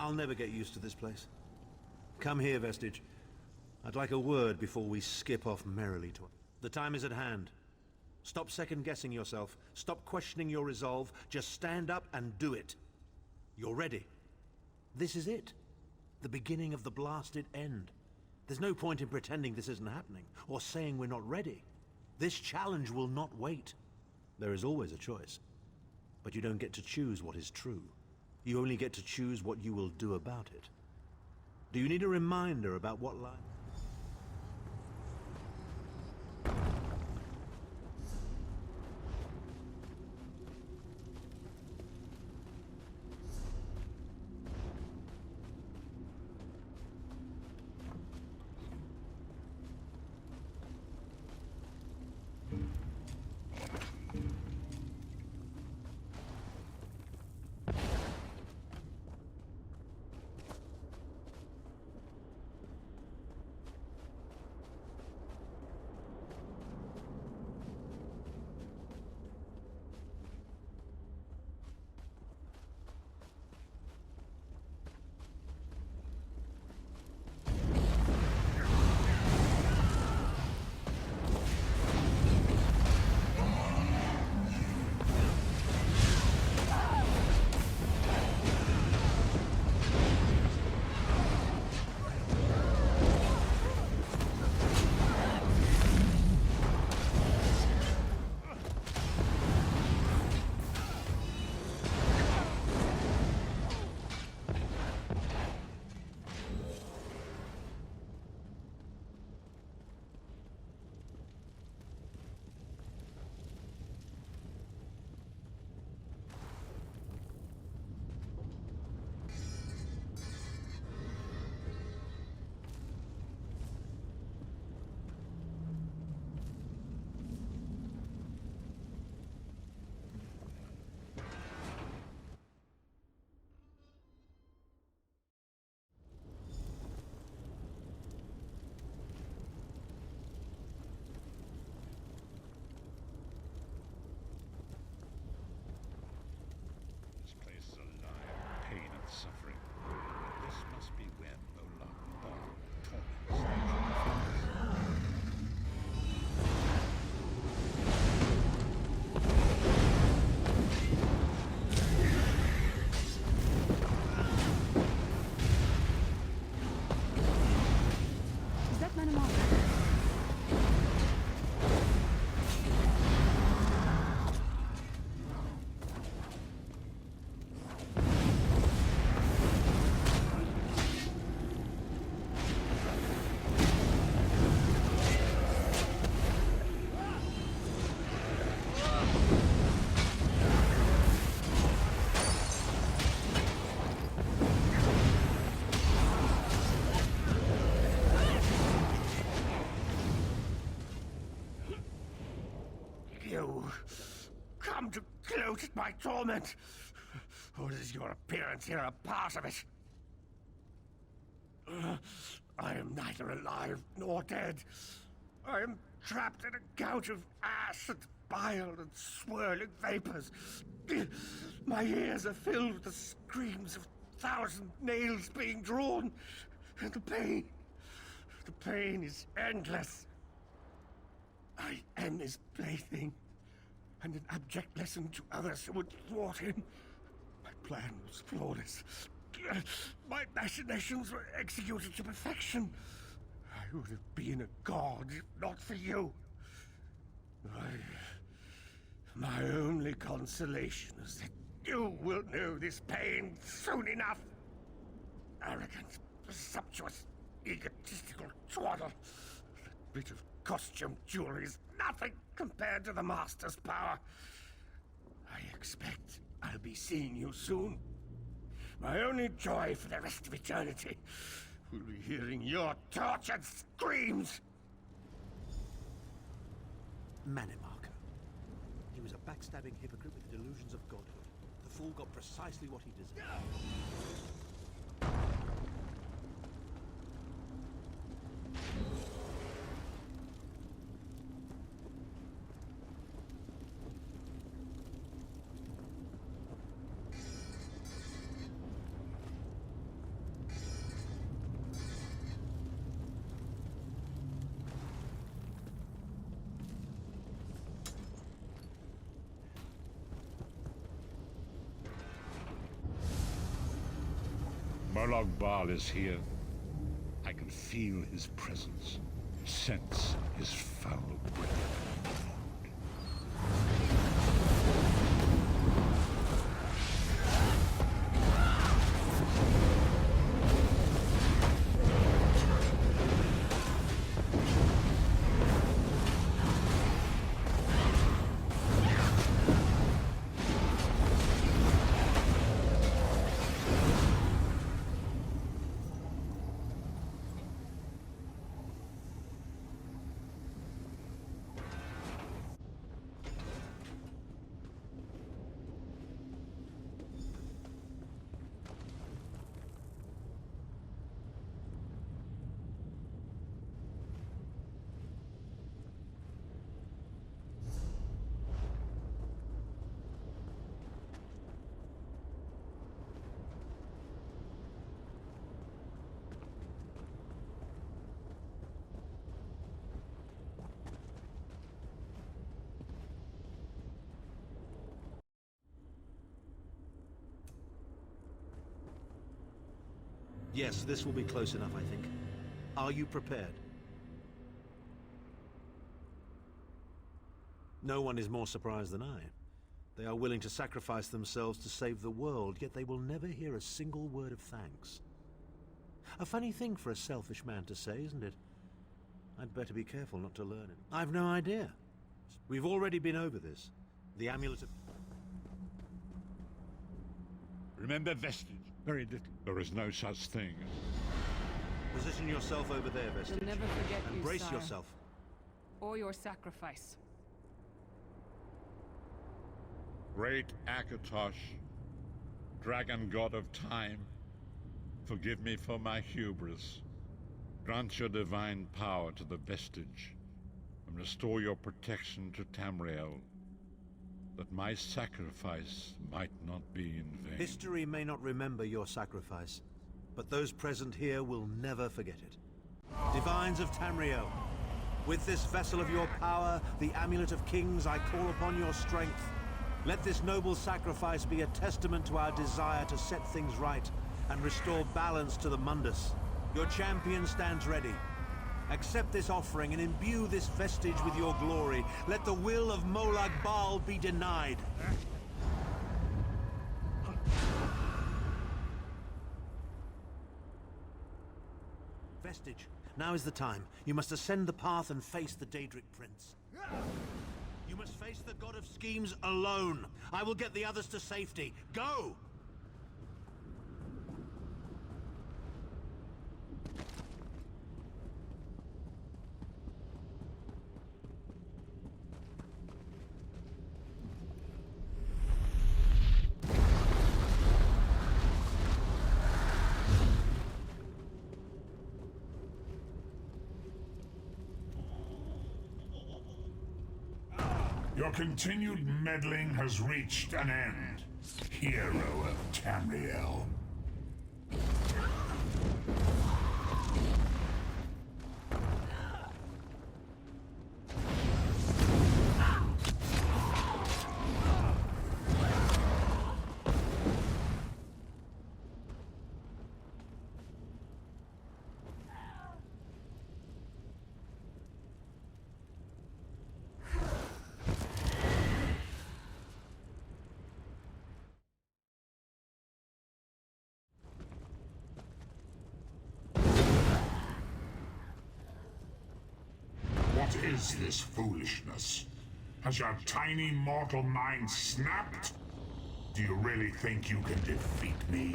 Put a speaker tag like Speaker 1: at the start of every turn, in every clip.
Speaker 1: I'll never get used to this place. Come here, Vestige. I'd like a word before we skip off merrily to it. The time is at hand. Stop second-guessing yourself. Stop questioning your resolve. Just stand up and do it. You're ready. This is it. The beginning of the blasted end. There's no point in pretending this isn't happening, or saying we're not ready. This challenge will not wait. There is always a choice. But you don't get to choose what is true. You only get to choose what you will do about it. Do you need a reminder about what life...
Speaker 2: Suffering. This must be where Molag Bal torments.
Speaker 3: Is that MANNIMARCO?
Speaker 4: You come to gloat at my torment, or is your appearance here a part of it? I am neither alive nor dead. I am trapped in a gout of ash and bile and swirling vapors. My ears are filled with the screams of 1,000 nails being drawn, and the pain is endless. I am his plaything, and an abject lesson to others who would thwart him. My plan was flawless. My machinations were executed to perfection. I would have been a god if not for you. My only consolation is that you will know this pain soon enough. Arrogant, presumptuous, egotistical twaddle. That bit of costume jewelry is nothing compared to the Master's power. I expect I'll be seeing you soon. My only joy for the rest of eternity will be hearing your tortured screams.
Speaker 1: MANNIMARCO. He was a backstabbing hypocrite with delusions of godhood. The fool got precisely what he deserved.
Speaker 2: Molag Bal is here. I can feel his presence, sense his foul breath.
Speaker 1: Yes, this will be close enough, I think. Are you prepared? No one is more surprised than I. They are willing to sacrifice themselves to save the world, yet they will never hear a single word of thanks. A funny thing for a selfish man to say, isn't it? I'd better be careful not to learn it. I've no idea. We've already been over this. The amulet of...
Speaker 2: Remember Vestige? Very little. There is no such thing.
Speaker 1: Position yourself over there, Vestige.
Speaker 3: We'll never forget you,
Speaker 1: Brace
Speaker 3: sire.
Speaker 1: yourself.
Speaker 3: Or your sacrifice.
Speaker 2: Great Akatosh, dragon god of time, forgive me for my hubris. Grant your divine power to the Vestige, and restore your protection to Tamriel, that my sacrifice might not be in vain.
Speaker 1: History may not remember your sacrifice, but those present here will never forget it. Divines of Tamriel, with this vessel of your power, the Amulet of Kings, I call upon your strength. Let this noble sacrifice be a testament to our desire to set things right and restore balance to the Mundus. Your champion stands ready. Accept this offering and imbue this vestige with your glory. Let the will of Molag Bal be denied. Vestige, now is the time. You must ascend the path and face the Daedric Prince. You must face the God of Schemes alone. I will get the others to safety. Go!
Speaker 5: Your continued meddling has reached an end, hero of Tamriel. What is this foolishness? Has your tiny mortal mind snapped? Do you really think you can defeat me?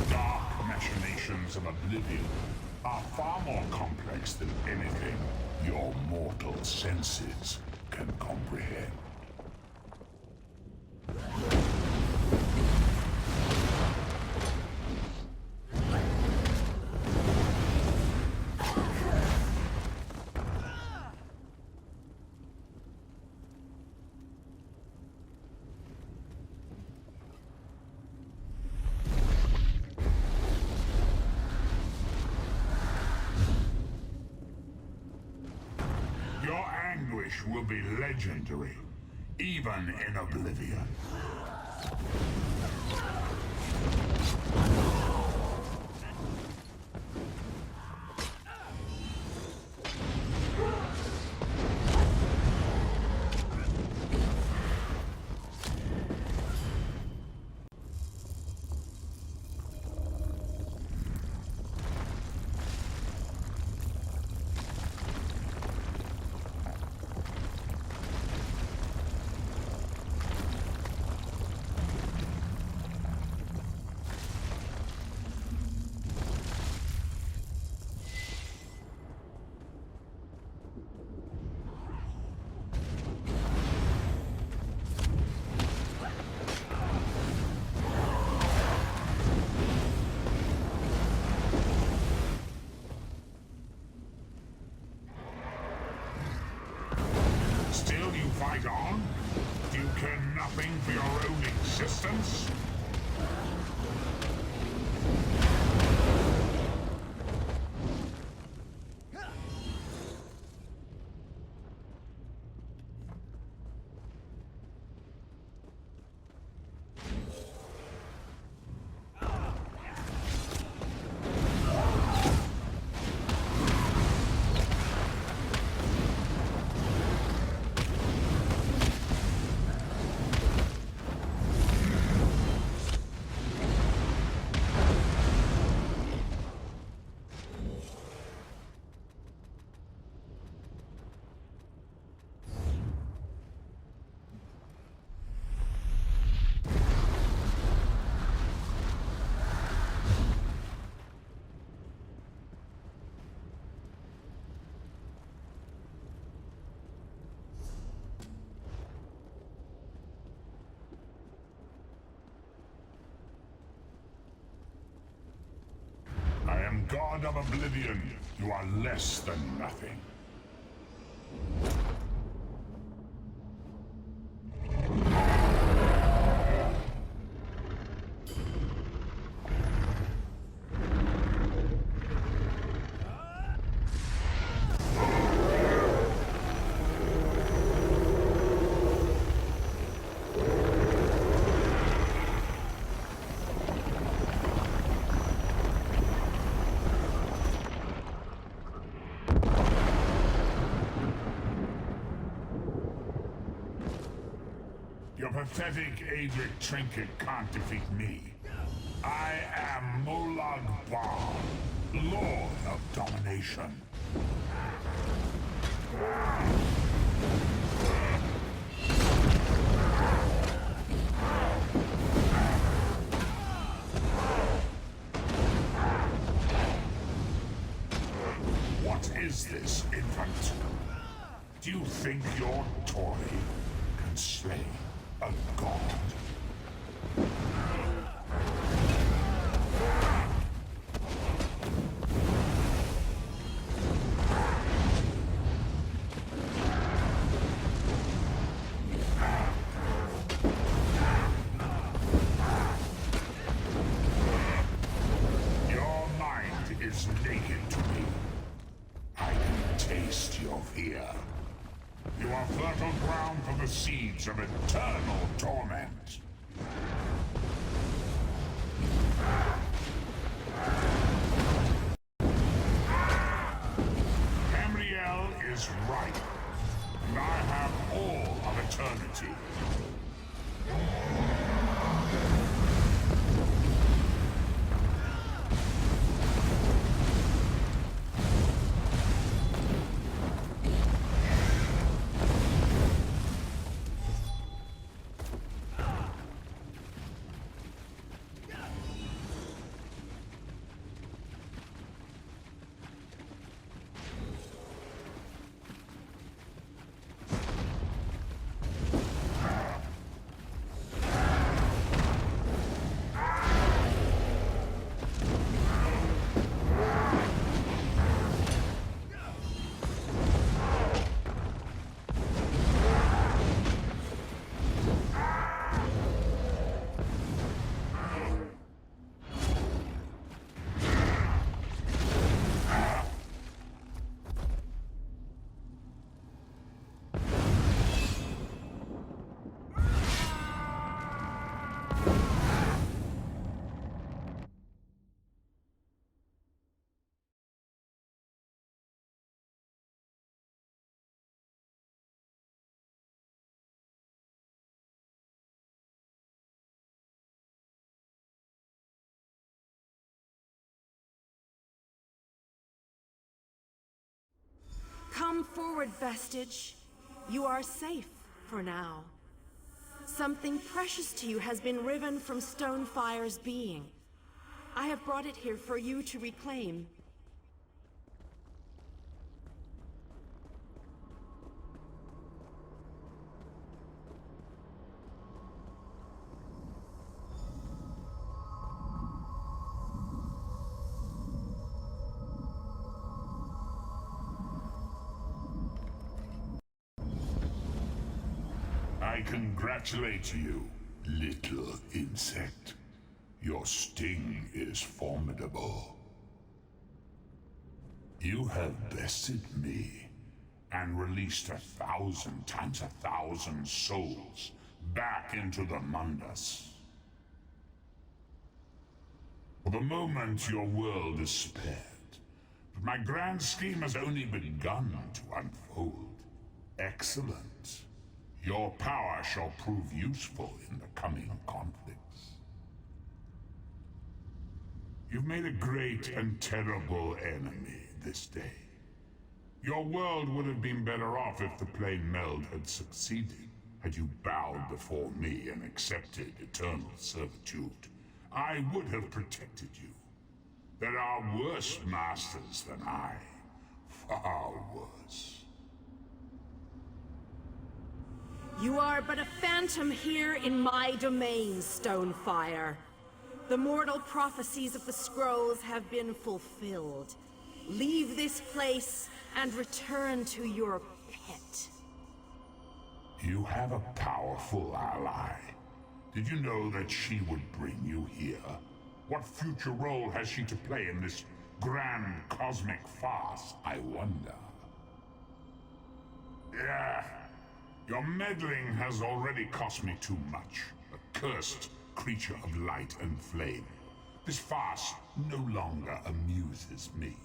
Speaker 5: Dark machinations of oblivion are far more complex than anything your mortal senses can comprehend. Your anguish will be legendary. even in oblivion. Still you fight on? Do you care nothing for your own existence? I am God of Oblivion. You are less than nothing. Your pathetic Adric trinket can't defeat me. I am Molag Bal, Lord of Domination. What is this, infant? Do you think your toy can slay a god? Your mind is naked to me. I can taste your fear. You are fertile ground for the seeds of eternal torment. Tamriel is right, and I have all of eternity.
Speaker 6: forward, Vestige. You are safe for now. Something precious to you has been riven from Stonefire's being. I have brought it here for you to reclaim.
Speaker 5: I congratulate you, little insect. Your sting is formidable. You have bested me and released 1,000 times 1,000 souls back into the Mundus. For the moment, your world is spared, but my grand scheme has only begun to unfold. Excellent. Your power shall prove useful in the coming conflicts. You've made a great and terrible enemy this day. Your world would have been better off if the plane meld had succeeded, had you bowed before me and accepted eternal servitude. I would have protected you. There are worse masters than I, far worse.
Speaker 6: You are but a phantom here in my domain, Stonefire. The mortal prophecies of the scrolls have been fulfilled. Leave this place and return to your pit.
Speaker 5: You have a powerful ally. Did you know that she would bring you here? What future role has she to play in this grand cosmic farce, I wonder? Yeah. Your meddling has already cost me too much. A cursed creature of light and flame. This farce no longer amuses me.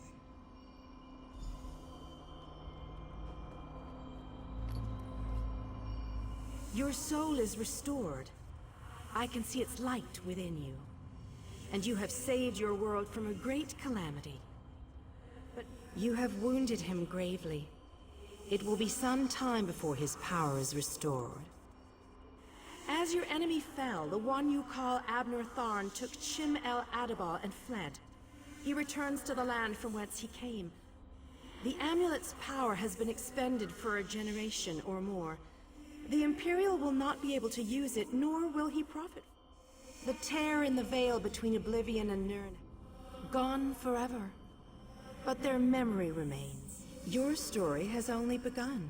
Speaker 6: Your soul is restored. I can see its light within you. And you have saved your world from a great calamity. But you have wounded him gravely. It will be some time before his power is restored. As your enemy fell, the one you call Abner Tharn took Chim El Adabal and fled. He returns to the land from whence he came. The amulet's power has been expended for a generation or more. The Imperial will not be able to use it, nor will he profit. The tear in the veil between Oblivion and Nirn, gone forever. But their memory remains. Your story has only begun.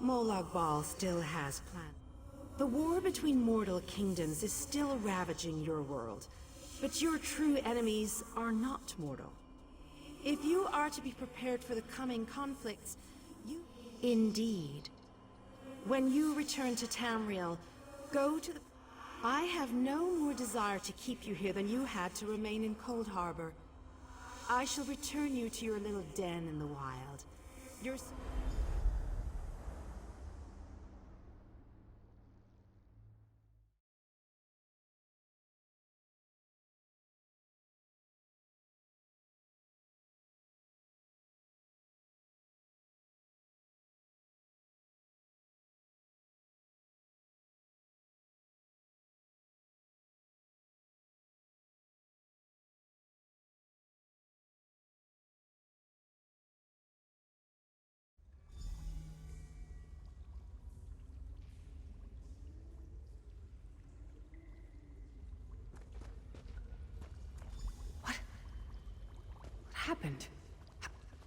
Speaker 6: Molag Bal still has plans. The war between mortal kingdoms is still ravaging your world, but your true enemies are not mortal. If you are to be prepared for the coming conflicts, you... Indeed. When you return to Tamriel, go to the... I have no more desire to keep you here than you had to remain in Cold Harbor. I shall return you to your little den in the wild. Your...
Speaker 3: Happened?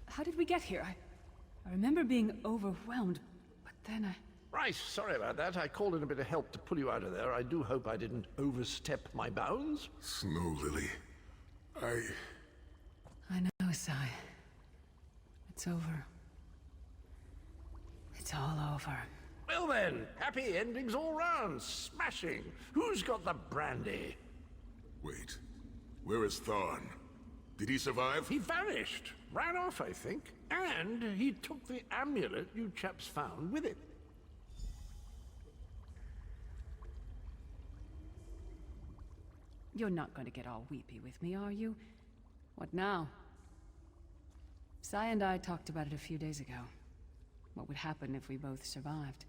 Speaker 3: How did we get here? I remember being overwhelmed, but then I...
Speaker 7: Right, sorry about that. I called in a bit of help to pull you out of there. I do hope I didn't overstep my bounds.
Speaker 8: Snow Lily,
Speaker 3: I know, Sai. It's over. It's all over.
Speaker 7: Well then, happy endings all round. Smashing. Who's got the brandy?
Speaker 8: Wait. Where is Tharn? Did he survive?
Speaker 7: He vanished. Ran off, I think. And he took the amulet you chaps found with it.
Speaker 3: You're not going to get all weepy with me, are you? What now? Sai and I talked about it a few days ago. what would happen if we both survived.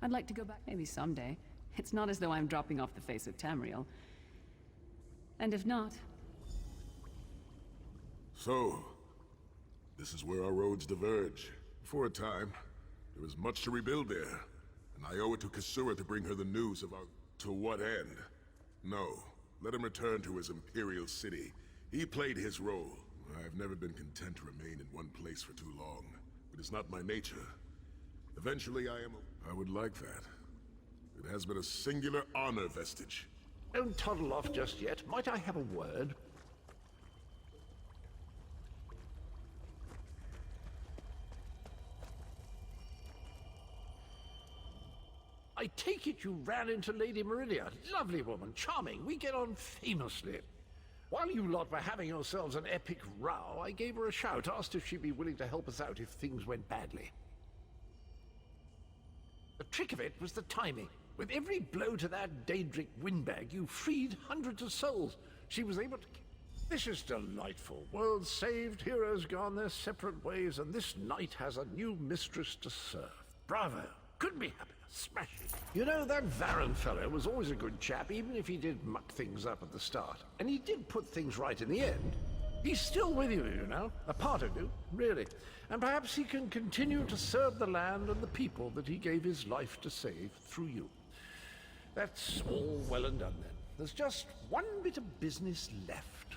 Speaker 3: I'd like to go back maybe someday. It's not as though I'm dropping off the face of Tamriel. And if not...
Speaker 8: So, this is where our roads diverge. For a time, there was much to rebuild there, and I owe it to Kasura to bring her the news of our... To what end? No, let him return to his Imperial city. He played his role. I've never been content to remain in one place for too long. It is not my nature. Eventually I would like that. It has been a singular honor, Vestige.
Speaker 7: Don't toddle off just yet. Might I have a word? I take it you ran into Lady Meridia. Lovely woman, charming. We get on famously. While you lot were having yourselves an epic row, I gave her a shout, asked if she'd be willing to help us out if things went badly. The trick of it was the timing. With every blow to that Daedric windbag, you freed hundreds of souls. She was able to... This is delightful. Worlds saved, heroes gone their separate ways, and this knight has a new mistress to serve. Bravo. Couldn't be happier. Smashing. You know, that Varan fellow was always a good chap, even if he did muck things up at the start. And he did put things right in the end. He's still with you, you know. A part of you, really. And perhaps he can continue to serve the land and the people that he gave his life to save through you. That's all well and done, then. There's just one bit of business left.